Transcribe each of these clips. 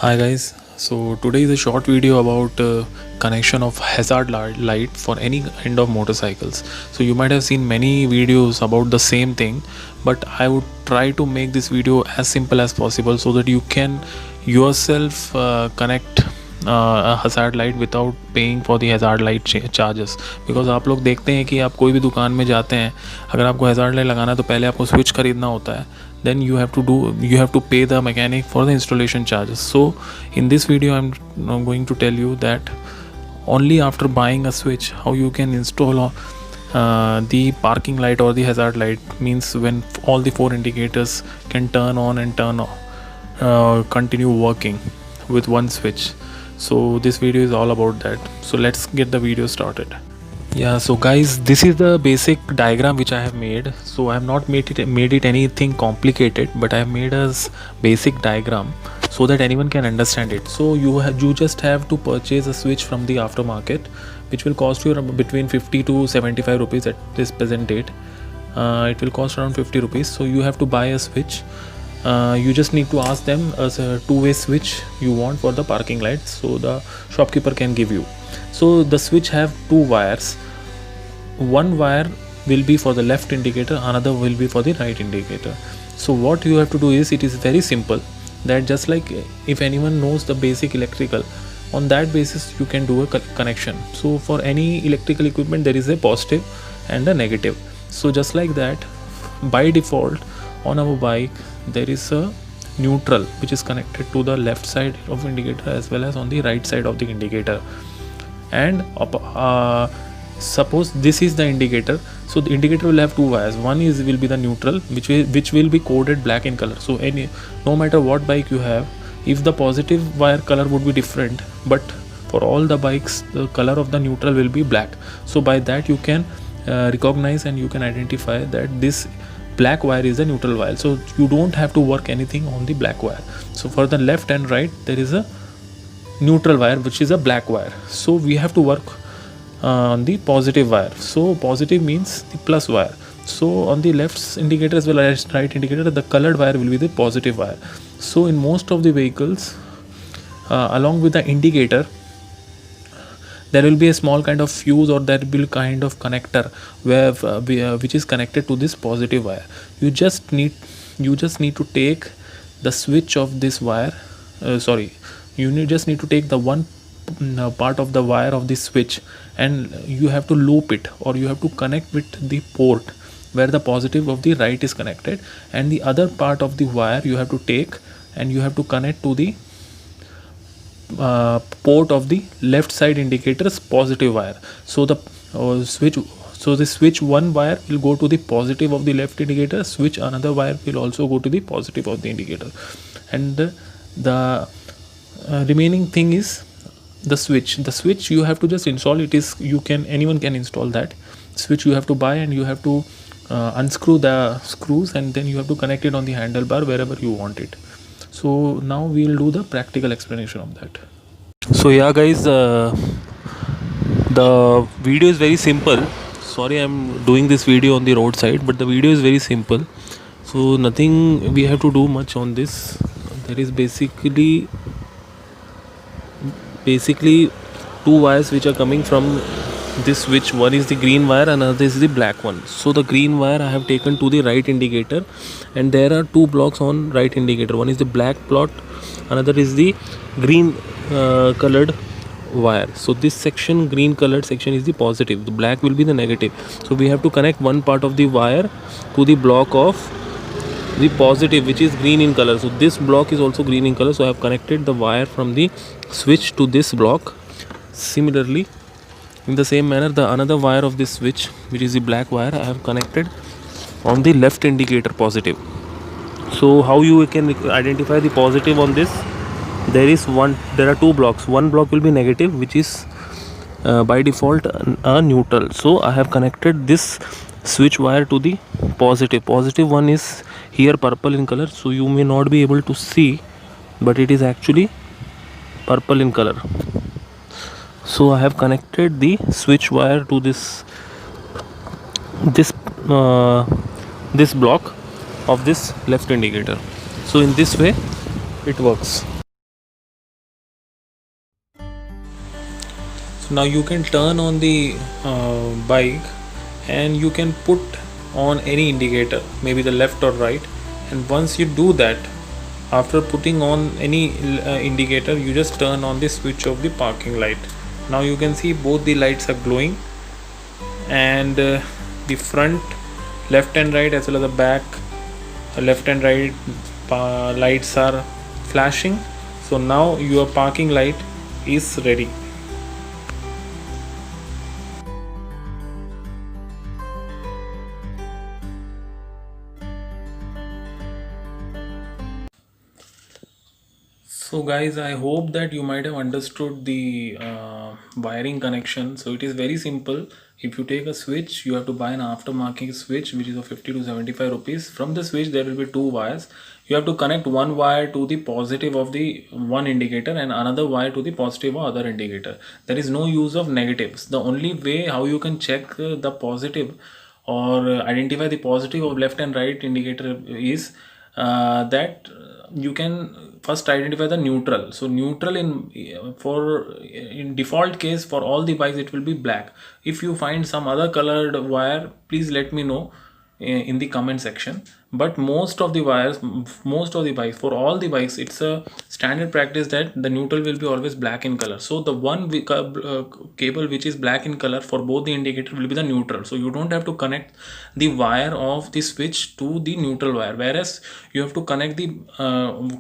Hi guys, so today is a short video about connection of hazard light for any kind of motorcycles. So you might have seen many videos about the same thing, but I would try to make this video as simple as possible so that you can yourself connect a hazard light without paying for the hazard light charges. Because आप लोग देखते हैं कि आप कोई भी दुकान में जाते हैं, अगर आपको hazard light लगाना है तो पहले आपको स्विच खरीदना होता है, then you have to pay the mechanic for the installation charges. So in this video I'm going to tell you that only after buying a switch how you can install the parking light or the hazard light, means when all the four indicators can turn on and turn off, continue working with one switch. So this video is all about that, so let's get the video started. Yeah, so guys, this is the basic diagram which I have made. So I have not made it anything complicated, but I have made a basic diagram so that anyone can understand it. So you just have to purchase a switch from the aftermarket, which will cost you between 50 to 75 rupees at this present date. It will cost around 50 rupees. So you have to buy a switch. You just need to ask them as a two-way switch you want for the parking lights, so the shopkeeper can give you. So the switch have two wires. One wire will be for the left indicator, another will be for the right indicator. So what you have to do is, it is very simple, that just like if anyone knows the basic electrical, on that basis you can do a connection. So for any electrical equipment there is a positive and a negative. So just like that, by default on our bike there is a neutral which is connected to the left side of indicator as well as on the right side of the indicator. And suppose this is the indicator, so the indicator will have two wires. One will be the neutral, which will be coded black in color. So no matter what bike you have, if the positive wire color would be different, but for all the bikes the color of the neutral will be black. So by that you can recognize and you can identify that this black wire is the neutral wire. So you don't have to work anything on the black wire. So for the left and right there is a neutral wire which is a black wire. So we have to work on the positive wire. So positive means the plus wire. So on the left indicator as well as right indicator, the colored wire will be the positive wire. So in most of the vehicles, along with the indicator, there will be a small kind of fuse, or there will be kind of connector where which is connected to this positive wire. You just need to take the switch of this wire. You just need to take the one part of the wire of the switch, and you have to loop it, or you have to connect with the port where the positive of the right is connected, and the other part of the wire you have to take and you have to connect to the port of the left side indicator's positive wire. So the switch one wire will go to the positive of the left indicator, switch another wire will also go to the positive of the indicator, and the remaining thing is the switch you have to just install. Anyone can install that switch. You have to buy and you have to unscrew the screws, and then you have to connect it on the handlebar wherever you want it. So now we will do the practical explanation of that. So yeah guys, the video is very simple. Sorry, I'm doing this video on the roadside, but the video is very simple, so nothing we have to do much on this. There is basically two wires which are coming from this switch. One is the green wire, another is the black one. So the green wire I have taken to the right indicator, and there are two blocks on right indicator. One is the black plot, another is the green colored wire. So this section, green colored section, is the positive, the black will be the negative. So we have to connect one part of the wire to the block of the positive, which is green in color. So this block is also green in color, so I have connected the wire from the switch to this block. Similarly, in the same manner, the another wire of this switch, which is the black wire, I have connected on the left indicator positive. So how you can identify the positive on this? There are two blocks. One block will be negative, which is by default a neutral. So I have connected this switch wire to the positive one is here purple in color, so you may not be able to see, but it is actually purple in color. So I have connected the switch wire to this block of this left indicator. So in this way it works. Now you can turn on the bike and you can put on any indicator, maybe the left or right, and once you do that, after putting on any indicator, you just turn on the switch of the parking light. Now you can see both the lights are glowing, and the front left and right as well as the back left and right lights are flashing. So now your parking light is ready. So guys, I hope that you might have understood the wiring connection. So it is very simple. If you take a switch, you have to buy an aftermarket switch which is of 50 to 75 rupees. From the switch there will be two wires. You have to connect one wire to the positive of the one indicator and another wire to the positive of other indicator. There is no use of negatives. The only way how you can check the positive or identify the positive of left and right indicator is that you can first identify the neutral. So neutral in default case for all the bikes it will be black. If you find some other colored wire, please let me know in the comment section. But most of the wires, most of the bikes, for all the bikes, it's a standard practice that the neutral will be always black in color. So the one cable which is black in color for both the indicator will be the neutral. So you don't have to connect the wire of the switch to the neutral wire, whereas you have to connect the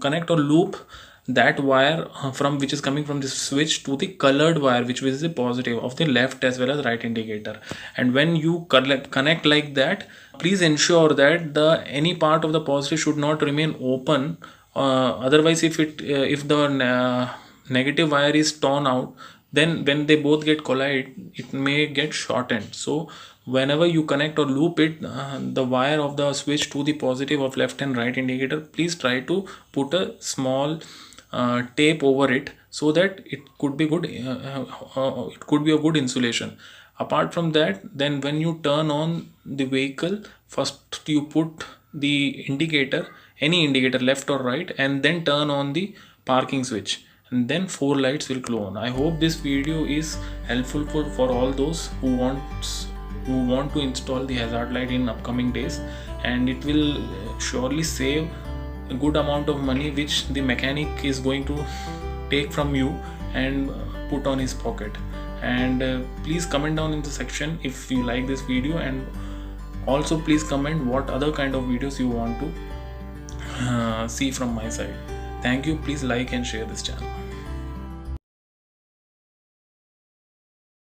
connect or loop that wire from which is coming from the switch to the colored wire which is the positive of the left as well as right indicator. And when you connect like that, please ensure that the any part of the positive should not remain open. Otherwise if the negative wire is torn out, then when they both get collide it may get shortened. So whenever you connect or loop it, the wire of the switch to the positive of left and right indicator, please try to put a small tape over it so that it could be good, it could be a good insulation. Apart from that, then when you turn on the vehicle, first you put the indicator, any indicator left or right, and then turn on the parking switch, and then four lights will glow on. I hope this video is helpful for all those who want to install the hazard light in upcoming days, and it will surely save a good amount of money which the mechanic is going to take from you and put on his pocket. And please comment down in the section if you like this video, and also please comment what other kind of videos you want to see from my side. Thank you. Please like and share this channel.